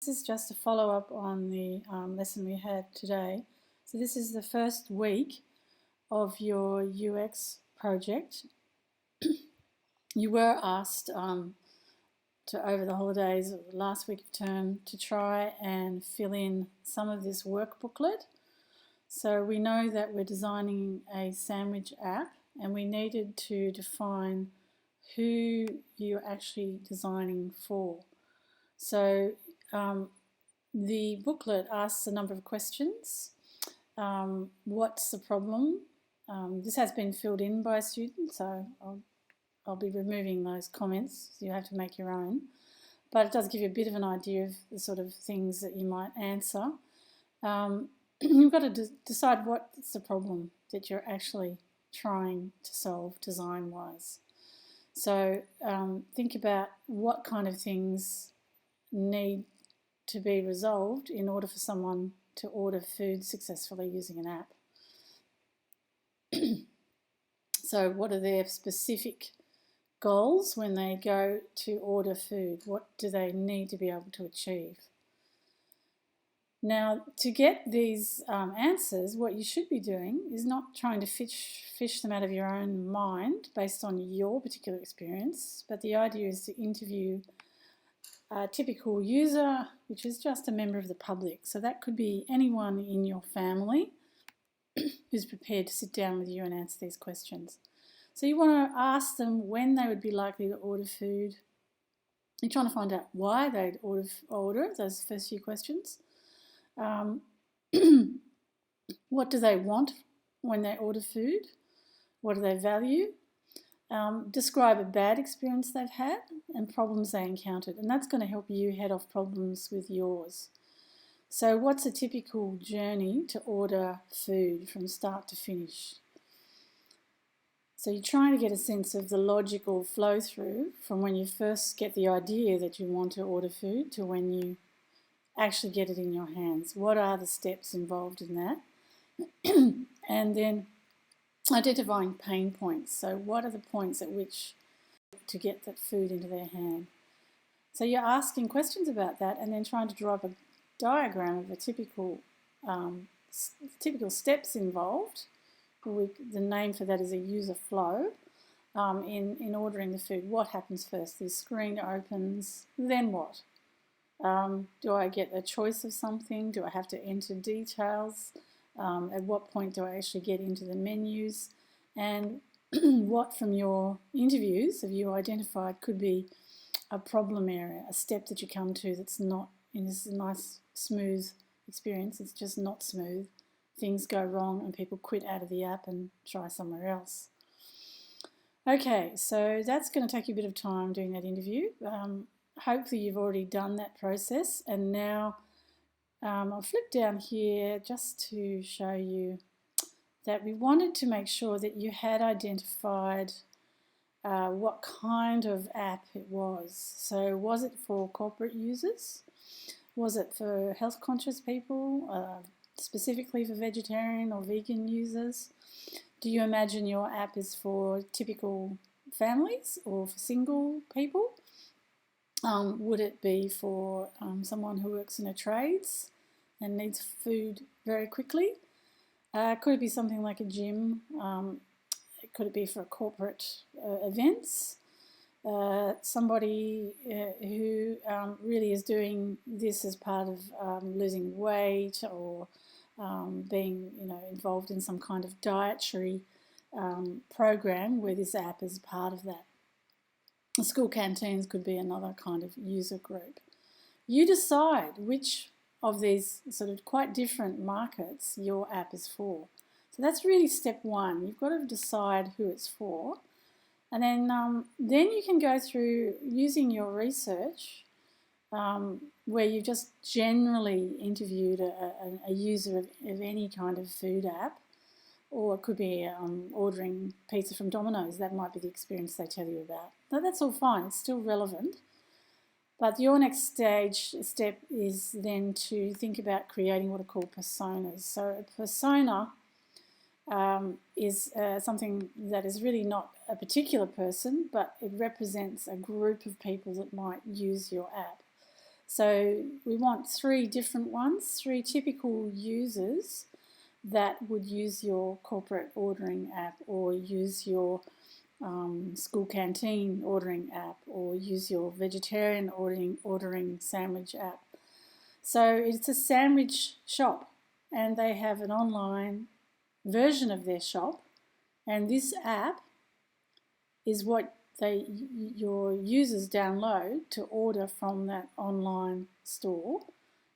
This is just a follow-up on the lesson we had today. So this is the first week of your UX project. You were asked over the holidays, or the last week of term, to try and fill in some of this work booklet. So we know that we're designing a sandwich app, and we needed to define who you're actually designing for. So the booklet asks a number of questions. What's the problem? This has been filled in by a student, so I'll be removing those comments, so you have to make your own. But it does give you a bit of an idea of the sort of things that you might answer. You've got to decide what's the problem that you're actually trying to solve design-wise. So think about what kind of things need to be resolved in order for someone to order food successfully using an app. So what are their specific goals when they go to order food? What do they need to be able to achieve? Now, to get these answers, what you should be doing is not trying to fish them out of your own mind based on your particular experience, but the idea is to interview a typical user, which is just a member of the public. So that could be anyone in your family who's prepared to sit down with you and answer these questions. So you want to ask them when they would be likely to order food. You're trying to find out why they'd order it, those first few questions. What do they want when they order food? What do they value? Describe a bad experience they've had and problems they encountered, and that's going to help you head off problems with yours. So what's a typical journey to order food from start to finish? So you're trying to get a sense of the logical flow through from when you first get the idea that you want to order food to when you actually get it in your hands. What are the steps involved in that? And then identifying pain points. So what are the points at which to get that food into their hand? So you're asking questions about that and then trying to draw up a diagram of the typical steps involved. The name for that is a user flow in ordering the food. What happens first? The screen opens, then what? Do I get a choice of something? Do I have to enter details? At what point do I actually get into the menus? And what from your interviews have you identified could be a problem area, a step that you come to that's not in this nice smooth experience, it's just not smooth. Things go wrong and people quit out of the app and try somewhere else. Okay, so that's going to take you a bit of time doing that interview. Hopefully you've already done that process, and now I'll flip down here just to show you that we wanted to make sure that you had identified what kind of app it was. So was it for corporate users? Was it for health conscious people, specifically for vegetarian or vegan users? Do you imagine your app is for typical families or for single people? Would it be for someone who works in a trades and needs food very quickly? Could it be something like a gym? Could it be for corporate events? Somebody who really is doing this as part of losing weight or being involved in some kind of dietary program where this app is part of that. School canteens could be another kind of user group. You decide which of these sort of quite different markets your app is for. So that's really step one. You've got to decide who it's for. And then you can go through using your research where you've just generally interviewed a user of any kind of food app, or it could be ordering pizza from Domino's. That might be the experience they tell you about. Now, that's all fine. It's still relevant. But your next step is then to think about creating what are called personas. So a persona is something that is really not a particular person, but it represents a group of people that might use your app. So we want 3 different ones, 3 typical users that would use your corporate ordering app, or use your school canteen ordering app, or use your vegetarian ordering sandwich app. So it's a sandwich shop, and they have an online version of their shop, and this app is what your users download to order from that online store,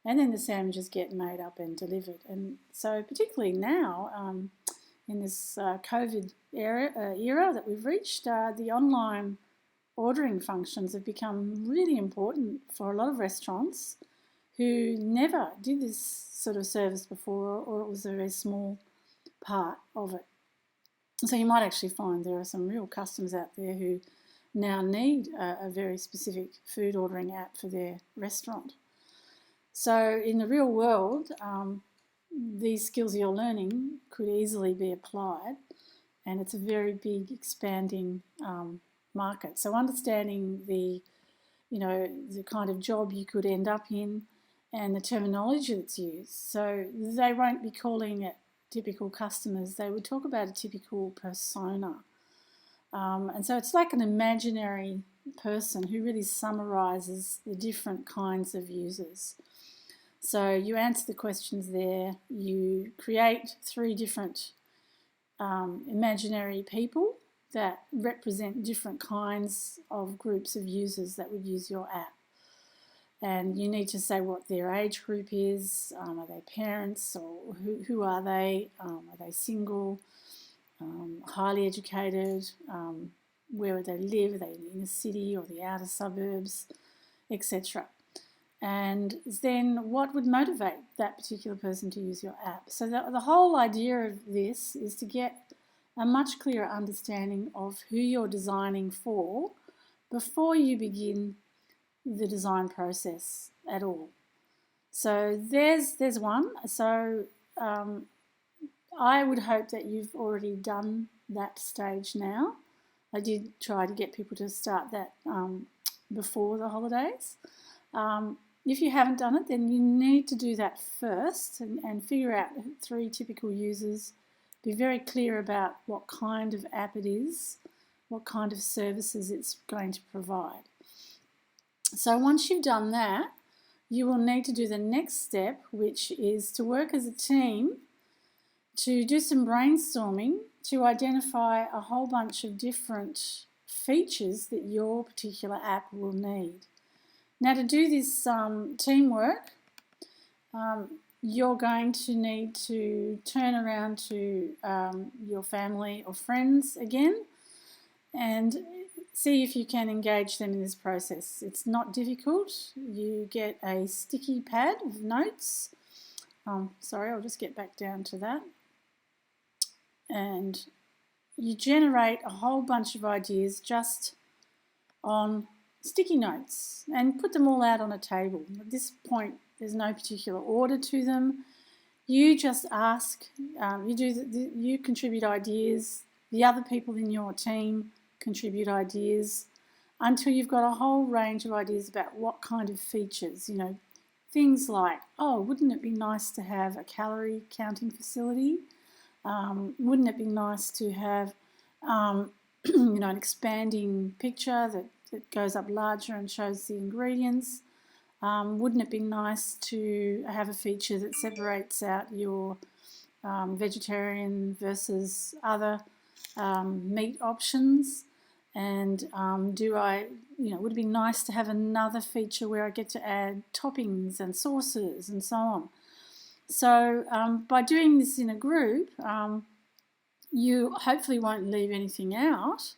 and then the sandwiches get made up and delivered. And so particularly now, in this COVID era that we've reached, the online ordering functions have become really important for a lot of restaurants who never did this sort of service before, or it was a very small part of it. So you might actually find there are some real customers out there who now need a very specific food ordering app for their restaurant. So in the real world, these skills you're learning could easily be applied, and it's a very big expanding market. So understanding the kind of job you could end up in, and the terminology that's used. So they won't be calling it typical customers, they would talk about a typical persona. And so it's like an imaginary person who really summarises the different kinds of users. So you answer the questions there, you create 3 different imaginary people that represent different kinds of groups of users that would use your app. And you need to say what their age group is. Are they parents, or who are they? Are they single, highly educated? Where would they live? Are they in the city or the outer suburbs, etc.? And then what would motivate that particular person to use your app? So the whole idea of this is to get a much clearer understanding of who you're designing for before you begin the design process at all. So there's one. So I would hope that you've already done that stage now. I did try to get people to start that before the holidays. If you haven't done it, then you need to do that first and figure out 3 typical users. Be very clear about what kind of app it is, what kind of services it's going to provide. So once you've done that, you will need to do the next step, which is to work as a team to do some brainstorming to identify a whole bunch of different features that your particular app will need. Now, to do this teamwork, you're going to need to turn around to your family or friends again and see if you can engage them in this process. It's not difficult. You get a sticky pad of notes. Sorry, I'll just get back down to that. And you generate a whole bunch of ideas just on sticky notes and put them all out on a table. At this point, there's no particular order to them. You just ask, you contribute ideas, the other people in your team contribute ideas, until you've got a whole range of ideas about what kind of features, things like, oh, wouldn't it be nice to have a calorie counting facility? Wouldn't it be nice to have, an expanding picture that goes up larger and shows the ingredients? Wouldn't it be nice to have a feature that separates out your vegetarian versus other meat options? And would it be nice to have another feature where I get to add toppings and sauces and so on? So by doing this in a group, you hopefully won't leave anything out.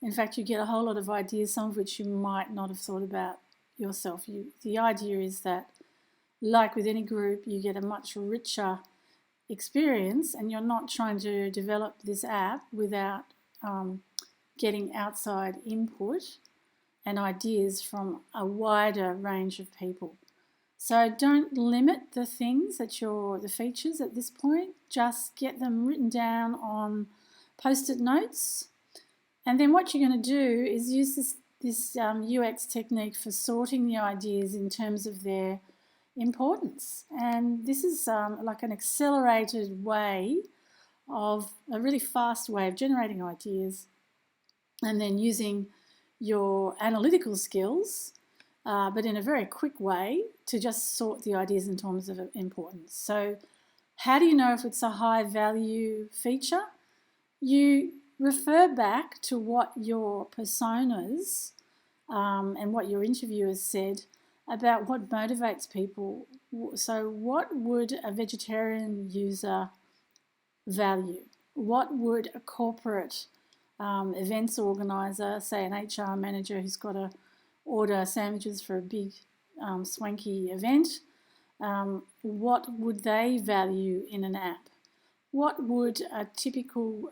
In fact, you get a whole lot of ideas, some of which you might not have thought about yourself. The idea is that, like with any group, you get a much richer experience, and you're not trying to develop this app without getting outside input and ideas from a wider range of people. So don't limit the things the features at this point. Just get them written down on post-it notes. And then what you're going to do is use UX technique for sorting the ideas in terms of their importance. And this is like an accelerated way of a really fast way of generating ideas and then using your analytical skills, but in a very quick way to just sort the ideas in terms of importance. So how do you know if it's a high value feature? You refer back to what your personas and what your interviewers said about what motivates people. So what would a vegetarian user value? What would a corporate events organizer, say an HR manager who's got to order sandwiches for a big swanky event, what would they value in an app? What would a typical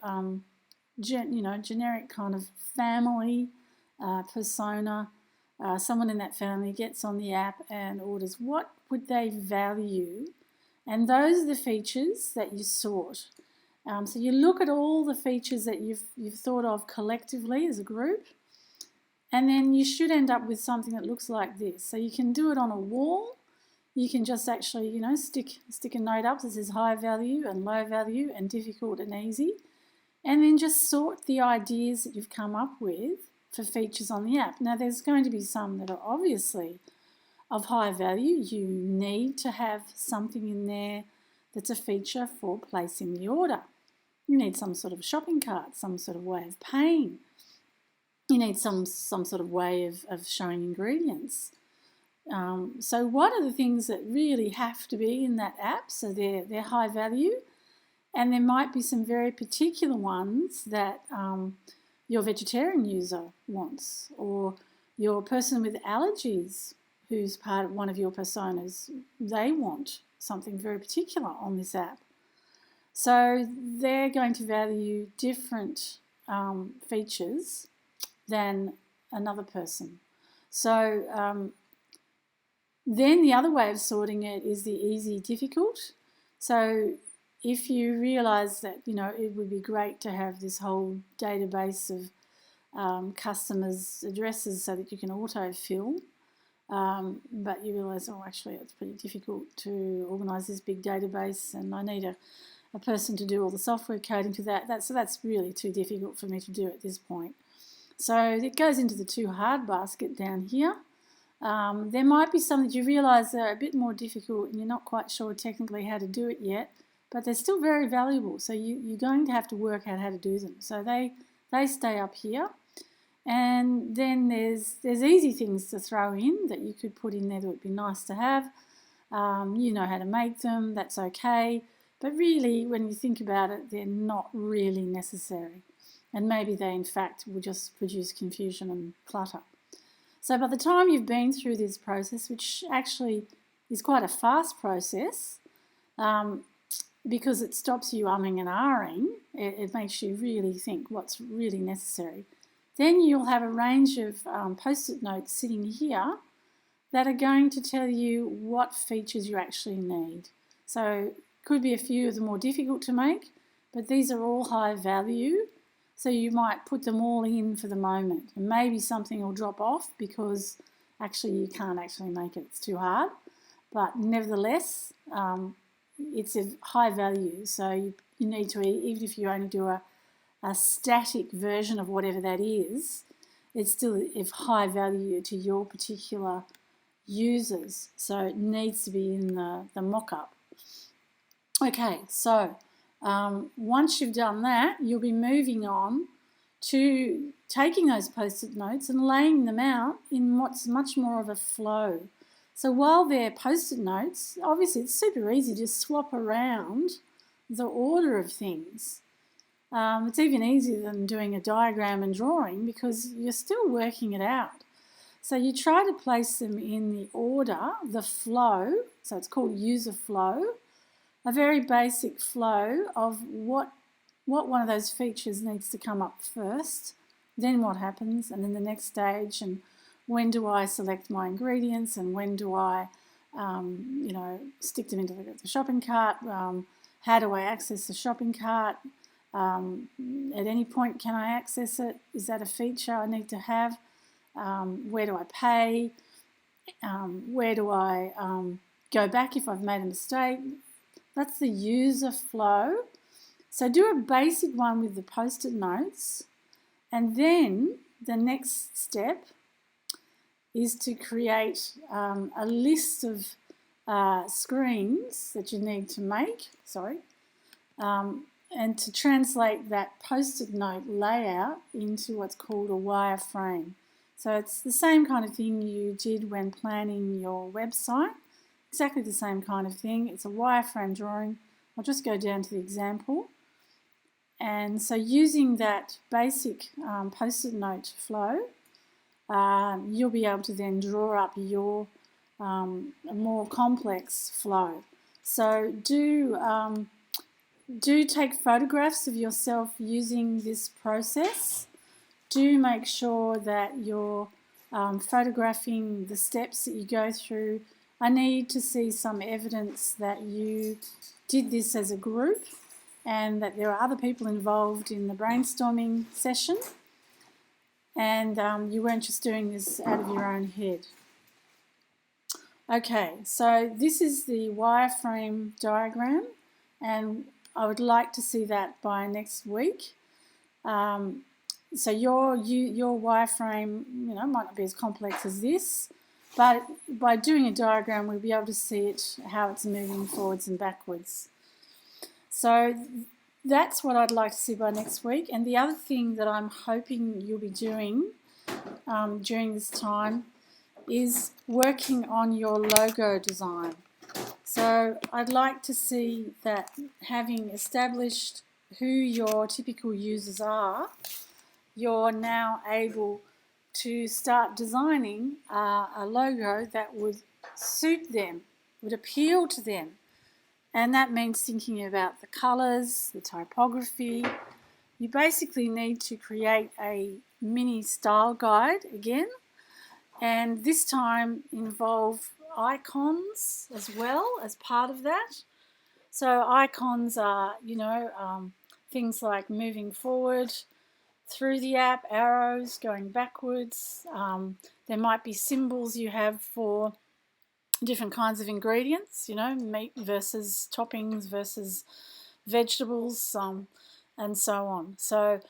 generic kind of family persona, someone in that family gets on the app and orders, what would they value? And those are the features that you sort. So you look at all the features that you've thought of collectively as a group, and then you should end up with something that looks like this. So you can do it on a wall. You can just actually, stick a note up that says high value and low value and difficult and easy, and then just sort the ideas that you've come up with for features on the app. Now, there's going to be some that are obviously of high value. You need to have something in there that's a feature for placing the order. You need some sort of shopping cart, some sort of way of paying. You need some sort of way of showing ingredients. So what are the things that really have to be in that app? So they're high value, and there might be some very particular ones that your vegetarian user wants, or your person with allergies who's part of one of your personas, they want something very particular on this app. So they're going to value different features than another person. So then the other way of sorting it is the easy, difficult. So if you realise that, it would be great to have this whole database of customers' addresses so that you can auto-fill, but you realise, actually it's pretty difficult to organise this big database and I need a person to do all the software coding to that. So that's really too difficult for me to do at this point. So it goes into the too hard basket down here. There might be some that you realise are a bit more difficult and you're not quite sure technically how to do it yet, but they're still very valuable. So you're going to have to work out how to do them. So they stay up here. And then there's easy things to throw in that you could put in there that would be nice to have. You know how to make them, that's okay. But really, when you think about it, they're not really necessary. And maybe they, in fact, will just produce confusion and clutter. So by the time you've been through this process, which actually is quite a fast process, because it stops you umming and ahhing, it makes you really think what's really necessary. Then you'll have a range of post-it notes sitting here that are going to tell you what features you actually need. So could be a few of them more difficult to make, but these are all high value. So you might put them all in for the moment, and maybe something will drop off because actually you can't actually make it, it's too hard. But nevertheless, it's of high value, so you need to, even if you only do a static version of whatever that is, it's still of high value to your particular users, so it needs to be in the mock-up. Okay, so once you've done that, you'll be moving on to taking those post-it notes and laying them out in what's much more of a flow. So while they're post-it notes, obviously it's super easy to swap around the order of things. It's even easier than doing a diagram and drawing because you're still working it out. So you try to place them in the order, the flow, so it's called user flow, a very basic flow of what one of those features needs to come up first, then what happens, and then the next stage, and when do I select my ingredients, and when do I, stick them into the shopping cart, how do I access the shopping cart, at any point can I access it, is that a feature I need to have, where do I pay, where do I go back if I've made a mistake. That's the user flow. So do a basic one with the post-it notes, and then the next step is to create a list of screens that you need to make, and to translate that post-it note layout into what's called a wireframe. So it's the same kind of thing you did when planning your website, exactly the same kind of thing. It's a wireframe drawing. I'll just go down to the example. And so using that basic post-it note flow, you'll be able to then draw up your more complex flow. So do take photographs of yourself using this process. Do make sure that you're photographing the steps that you go through. I need to see some evidence that you did this as a group and that there are other people involved in the brainstorming session, and you weren't just doing this out of your own head. Okay, so this is the wireframe diagram, and I would like to see that by next week. So your wireframe, might not be as complex as this, but by doing a diagram, we'll be able to see it, how it's moving forwards and backwards. So that's what I'd like to see by next week. And the other thing that I'm hoping you'll be doing during this time is working on your logo design. So I'd like to see that, having established who your typical users are, you're now able to start designing a logo that would suit them, would appeal to them. And that means thinking about the colours, the typography. You basically need to create a mini style guide again, and this time involve icons as well as part of that. So icons are, things like moving forward through the app, arrows going backwards. There might be symbols you have for different kinds of ingredients, meat versus toppings versus vegetables, and so on. So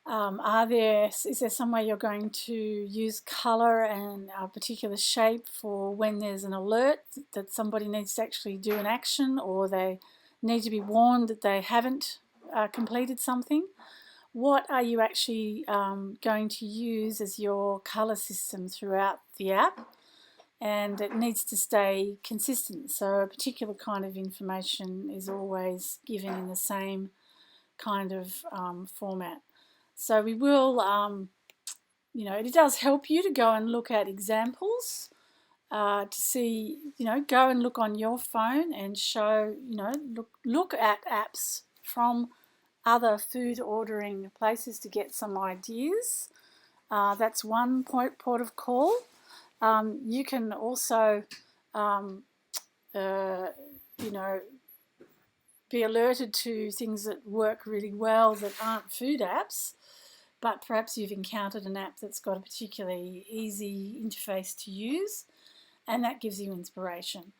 is there some way you're going to use colour and a particular shape for when there's an alert that somebody needs to actually do an action, or they need to be warned that they haven't completed something? What are you actually going to use as your colour system throughout the app? And it needs to stay consistent. So a particular kind of information is always given in the same kind of format. So we will, it does help you to go and look at examples to see, go and look on your phone and show, look at apps from other food ordering places to get some ideas. That's one port of call. You can also, be alerted to things that work really well that aren't food apps, but perhaps you've encountered an app that's got a particularly easy interface to use, and that gives you inspiration.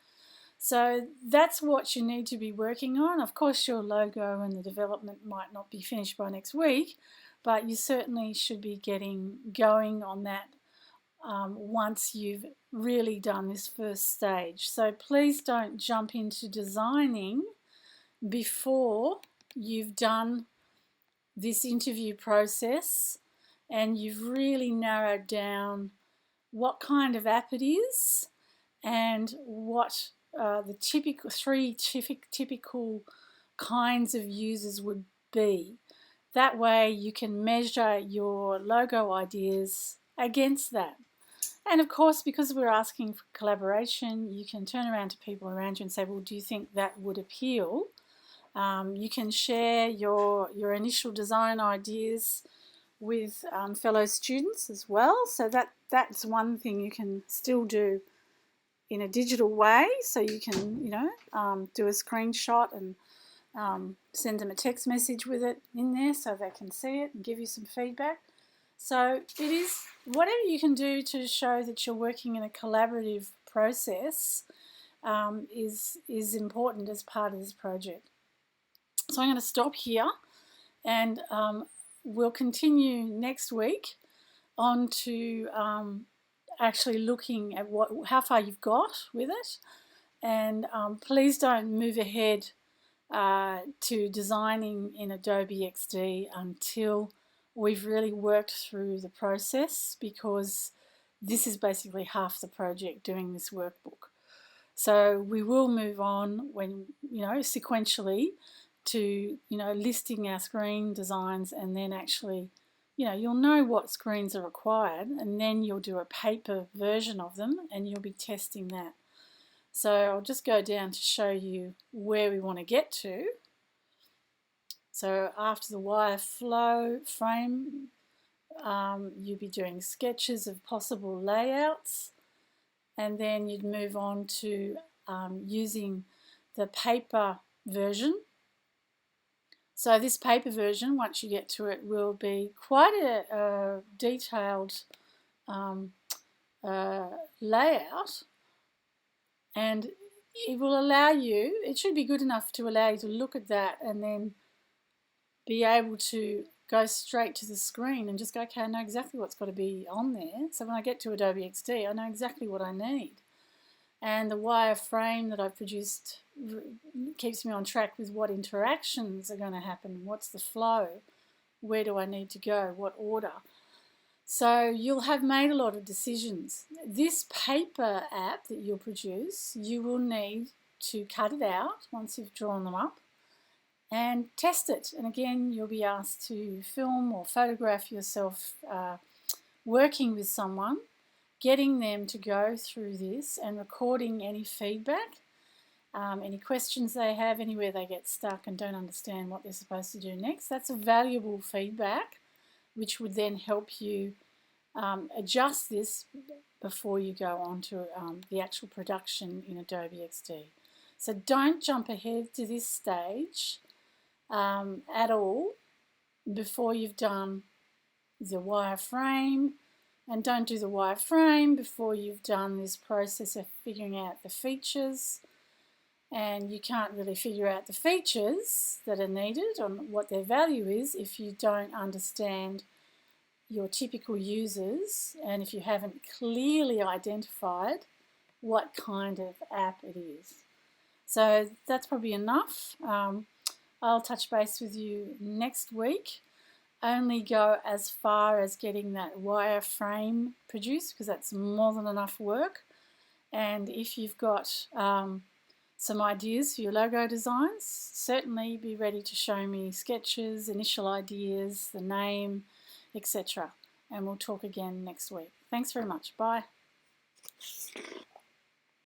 So that's what you need to be working on. Of course, your logo and the development might not be finished by next week, but you certainly should be getting going on that once you've really done this first stage. So please don't jump into designing before you've done this interview process and you've really narrowed down what kind of app it is and what the typical kinds of users would be. That way you can measure your logo ideas against that. And of course, because we're asking for collaboration, you can turn around to people around you and say, well, do you think that would appeal? You can share your initial design ideas with fellow students as well. So that's one thing you can still do in a digital way. So you can, do a screenshot and send them a text message with it in there so they can see it and give you some feedback. So it is whatever you can do to show that you're working in a collaborative process is important as part of this project. So I'm going to stop here, and we'll continue next week on to actually looking at how far you've got with it. And please don't move ahead to designing in Adobe XD until we've really worked through the process, because this is basically half the project, doing this workbook. So we will move on when, sequentially to, listing our screen designs, and then actually, you'll know what screens are required, and then you'll do a paper version of them and you'll be testing that. So I'll just go down to show you where we want to get to. So after the wireflow frame, you'll be doing sketches of possible layouts, and then you'd move on to using the paper version. So this paper version, once you get to it, will be quite a detailed layout, and it will allow you, it should be good enough to allow you to look at that and then be able to go straight to the screen and just go, okay, I know exactly what's got to be on there. So when I get to Adobe XD, I know exactly what I need. And the wireframe that I've produced keeps me on track with what interactions are going to happen, what's the flow, where do I need to go, what order. So you'll have made a lot of decisions. This paper app that you'll produce, you will need to cut it out once you've drawn them up and test it. And again, you'll be asked to film or photograph yourself working with someone, getting them to go through this and recording any feedback, any questions they have, anywhere they get stuck and don't understand what they're supposed to do next. That's a valuable feedback, which would then help you adjust this before you go on to the actual production in Adobe XD. So don't jump ahead to this stage at all before you've done the wireframe, and don't do the wireframe before you've done this process of figuring out the features. And you can't really figure out the features that are needed on what their value is if you don't understand your typical users and if you haven't clearly identified what kind of app it is. So that's probably enough. I'll touch base with you next week. Only go as far as getting that wireframe produced, because that's more than enough work. And if you've got some ideas for your logo designs, certainly be ready to show me sketches, initial ideas, the name, etc. And we'll talk again next week. Thanks very much. Bye.